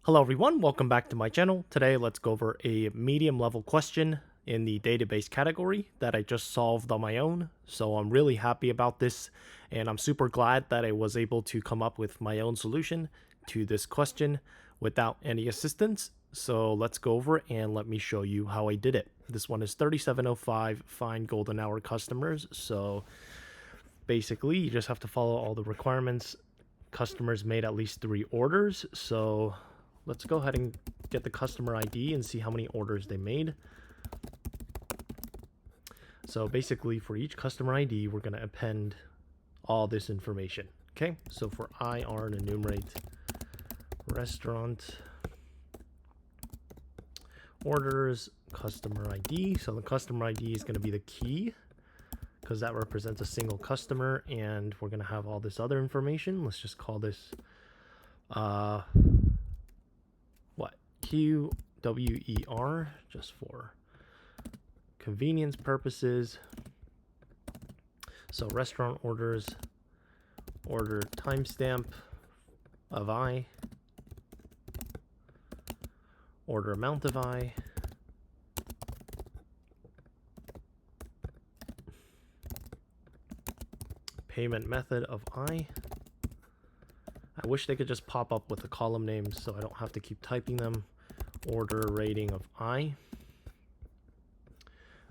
Hello everyone, welcome back to my channel. Today let's go over a medium level question in the database category that I just solved on my own. So I'm really happy about this and I'm super glad that I was able to come up with my own solution to this question without any assistance. So let's go over and let me show you how I did it. This one is 3705 find golden hour customers. So basically you just have to follow all the requirements. Customers made at least 3 orders. So let's go ahead and get the customer ID and see how many orders they made. So basically for each customer ID, we're going to append all this information. Okay, so for IR and enumerate restaurant orders, customer ID. So the customer ID is going to be the key because that represents a single customer, and we're going to have all this other information. Let's just call this QWER, just for convenience purposes. So restaurant orders, order timestamp of I, order amount of I, payment method of I. I wish they could just pop up with the column names so I don't have to keep typing them. Order rating of I.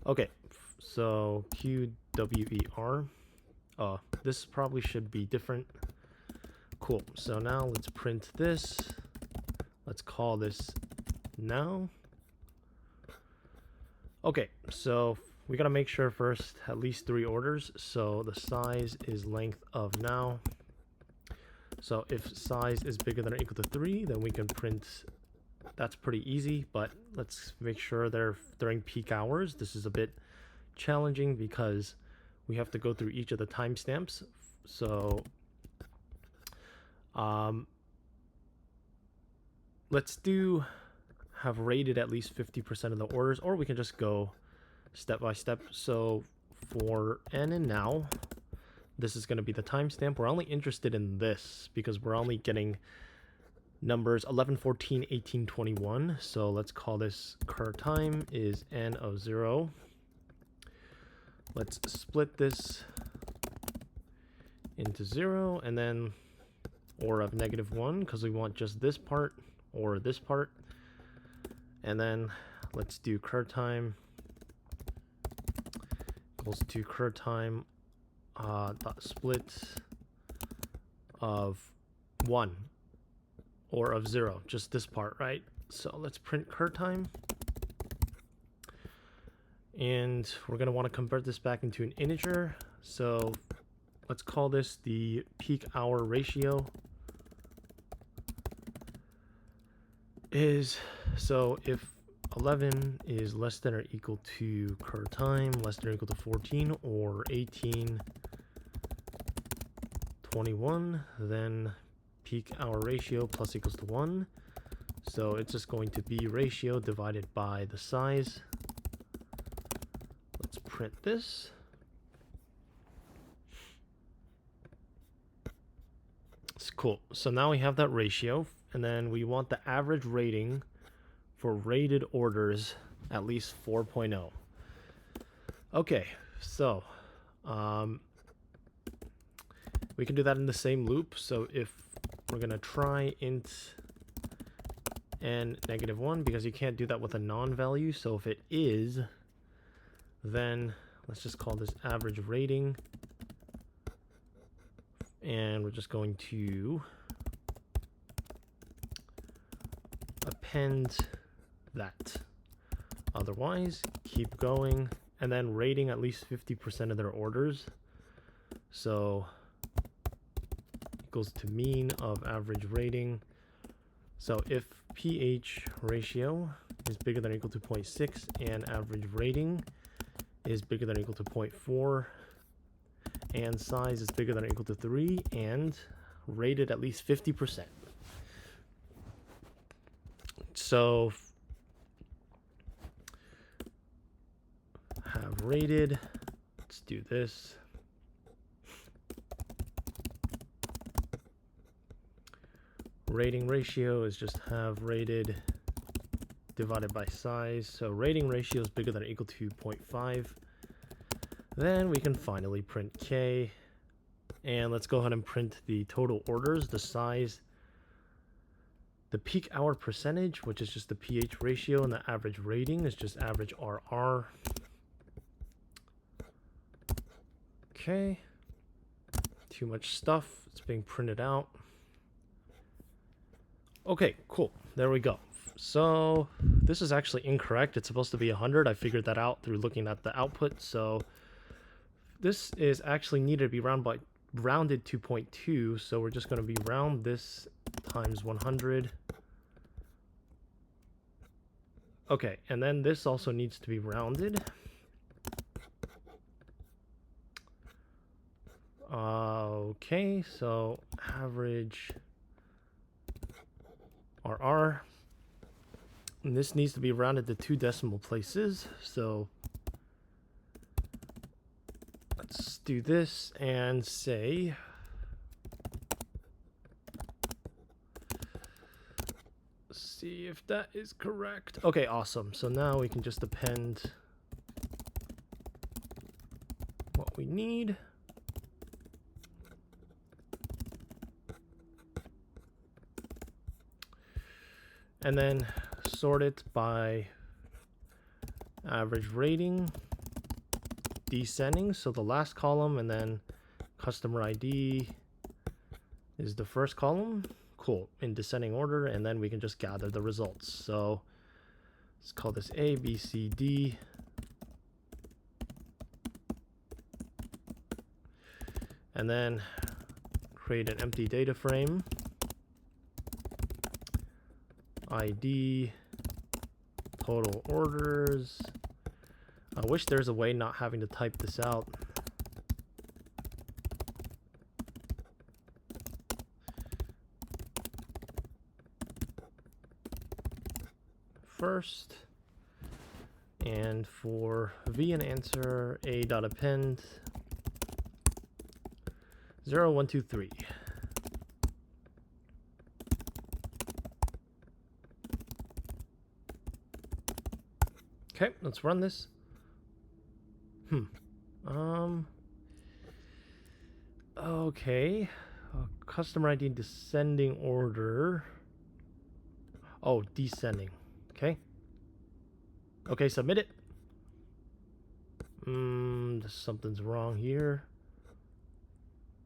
Okay, so QWER. This probably should be different. Cool. So now let's print this. Let's call this now. Okay, so we gotta make sure first at least 3 orders. So the size is length of now. So if size is bigger than or equal to 3, then we can print. That's pretty easy, but let's make sure they're during peak hours. This is a bit challenging because we have to go through each of the timestamps. So let's have rated at least 50% of the orders, or we can just go step by step. So for N and now, this is going to be the timestamp. We're only interested in this because we're only getting numbers 11, 14, 18, 21. So let's call this cur time is N of 0. Let's split this into 0 and then or of -1 because we want just this part or this part. And then let's do cur time equals to cur time dot split of 1 or of 0, just this part, right? So let's print cur time, and we're going to want to convert this back into an integer. So let's call this the peak hour ratio. So if 11 is less than or equal to cur time, less than or equal to 14, or 18, 21, then peak hour ratio plus equals to 1. So it's just going to be ratio divided by the size. Let's print this. It's cool. So now we have that ratio, and then we want the average rating for rated orders at least 4.0. Okay, so we can do that in the same loop. So if we're going to try int n -1, because you can't do that with a non-value. So if it is, then let's just call this average rating. And we're just going to append that. Otherwise, keep going. And then rating at least 50% of their orders. So equals to mean of average rating. So if pH ratio is bigger than or equal to 0.6 and average rating is bigger than or equal to 0.4 and size is bigger than or equal to 3 and rated at least 50%. So have rated, let's do this. Rating ratio is just have rated divided by size. So rating ratio is bigger than or equal to 0.5. Then we can finally print K. And let's go ahead and print the total orders, the size, the peak hour percentage, which is just the pH ratio, and the average rating is just average RR. Okay. Too much stuff. It's being printed out. Okay, cool. There we go. So this is actually incorrect. It's supposed to be 100. I figured that out through looking at the output. So this is actually needed to be rounded to 0.2. So we're just going to be round this times 100. Okay, and then this also needs to be rounded. Okay, so average RR. And this needs to be rounded to 2 decimal places. So let's do this and say see if that is correct. Okay, awesome. So now we can just append what we need. And then sort it by average rating, descending, so the last column, and then customer ID is the first column. Cool, in descending order, and then we can just gather the results. So let's call this A, B, C, D. And then create an empty data frame. ID, total orders. I wish there's a way not having to type this out. First, and for V and answer, a.append 0, 1, 2, 3. Okay, let's run this. Okay. Customer ID descending order. Oh, descending. Okay. Okay, submit it. Something's wrong here.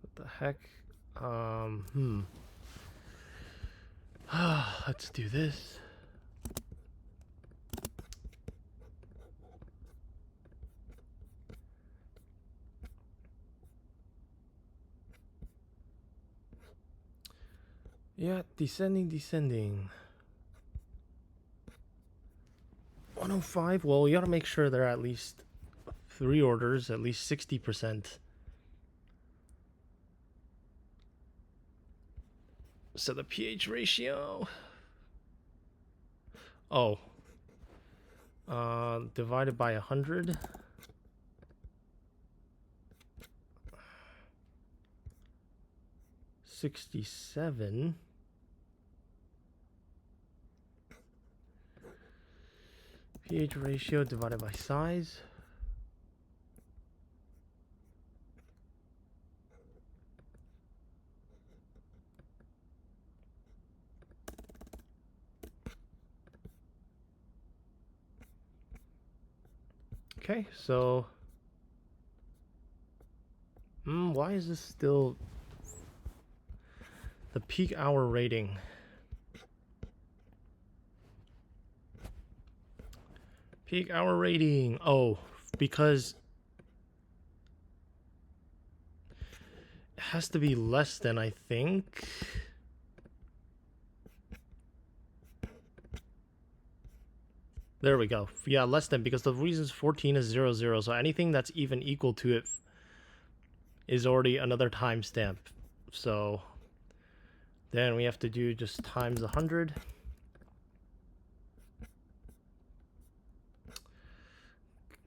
What the heck? Let's do this. Yeah, descending. 105. Well, you gotta make sure there are at least 3 orders, at least 60%. So the pH ratio. Oh. Divided by 100. $67. pH ratio divided by size. Okay, so why is this still the peak hour rating? Peak hour rating. Oh, because it has to be less than, I think. There we go. Yeah, less than, because the reasons 14 is 0, 0. So anything that's even equal to it is already another timestamp. So then we have to do just times 100.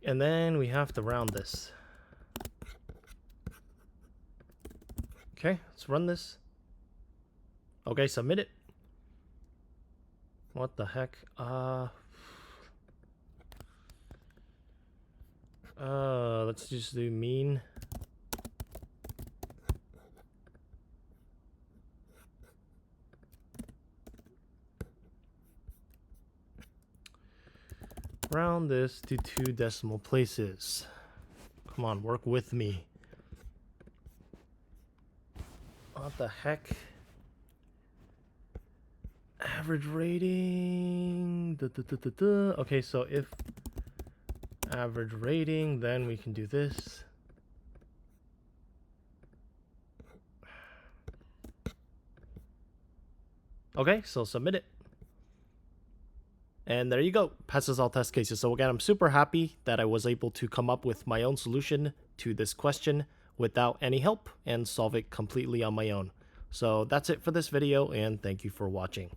And then we have to round this. Okay, let's run this. Okay, submit it. What the heck? Let's just do mean. Round this to 2 decimal places. Come on, work with me. What the heck? Average rating. Okay, so if average rating, then we can do this. Okay, so submit it. And there you go, passes all test cases. So again, I'm super happy that I was able to come up with my own solution to this question without any help and solve it completely on my own. So that's it for this video, and thank you for watching.